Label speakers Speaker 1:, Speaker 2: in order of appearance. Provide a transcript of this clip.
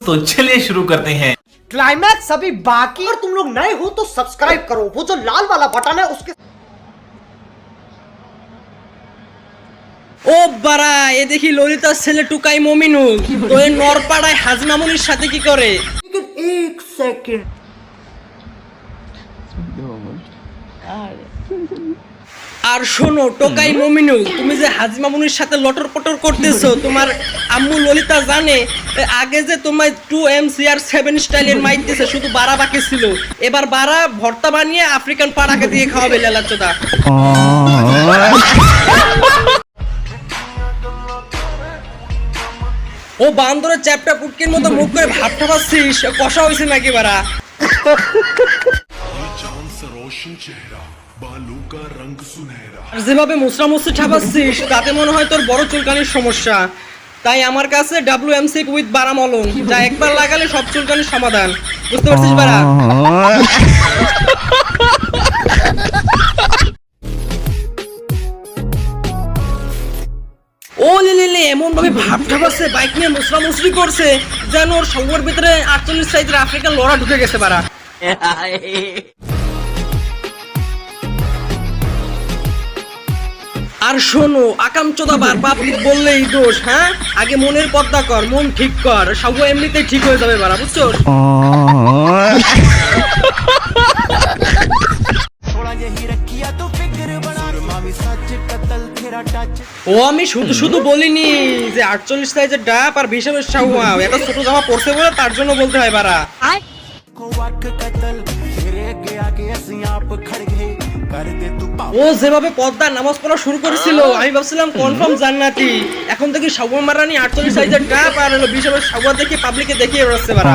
Speaker 1: दोस्तों चलिए शुरू करते हैं।
Speaker 2: क्लाइमैक्स अभी बाकी। और तुम लोग नए हो तो सब्सक्राइब करो, वो जो लाल वाला बटन है उसके।
Speaker 3: ও বাড়া, এ দেখি ললিতার ছেলে টুকাই মমিনুল তো এই নরপাড়ায় হাজমামুনির সাথে কি করে?
Speaker 2: लेकिन एक सेकंड।
Speaker 3: আর শোনো টোকাই মমিনুল, তুমি যে হাজমামুনির সাথে লটর পটর করতেছো, তোমার আম্মু ললিতা জানে আগে যে তোমায় 2MC7 স্টাইলের মাইক দিছে, শুধু বাড়া বাকি ছিল। এবার বাড়া ভর্তা বানিয়ে আফ্রিকান পাড়াকে দিয়ে খাওয়াবে লেলাচোদা। ও বান্দরের চ্যাপটা পুটকির মতো মুখ করে ভাব ঠাপাচ্ছিস, কষা হয়েছে নাকি বাড়া? আর যেভাবে মুসরা মুসরি ঠাপাচ্ছিস তাতে মনে হয় তোর বড় চুলকানির সমস্যা। তাই আমার কাছে WMC উইথ বারা মলম, যা একবার লাগালে সব চুলকানির সমাধান। বুঝতে পারছিস বাড়া? ও লে এমন ভাবে ভাব ঠাপাচ্ছে, বাইক নিয়ে মুসরা মুসরি করছে যেন ওর সঙ্গের ভিতরে 48 সাইজের আফ্রিকান লড়া ঢুকে গেছে বাড়া। আর শোনো আকামচোদা বার পাবলিক বললেই দোষ। হ্যাঁ, আগে মনের পর্দা কর, মন ঠিক কর, সব এমনিতেই ঠিক হয়ে যাবে বাড়া, বুঝছো? ও আমি শুধু শুধু বলিনি যে 48 সাইজের ডাব আর 20 এর শাওয়া এটা ছোট জামা পড়ছে বলে তার জন্য বলতে হয় বাড়া। ও যেভাবে পদ্মা নামাজ পড়া শুরু করেছিল আমি ভাবছিলাম কনফার্ম জান্নাতি। এখন দেখি শাওয়া মারানি 48 সাইজের ডাব আর 20 এর শাওয়া দেখে পাবলিকে দেখিয়ে বেড়াচ্ছে বাড়া।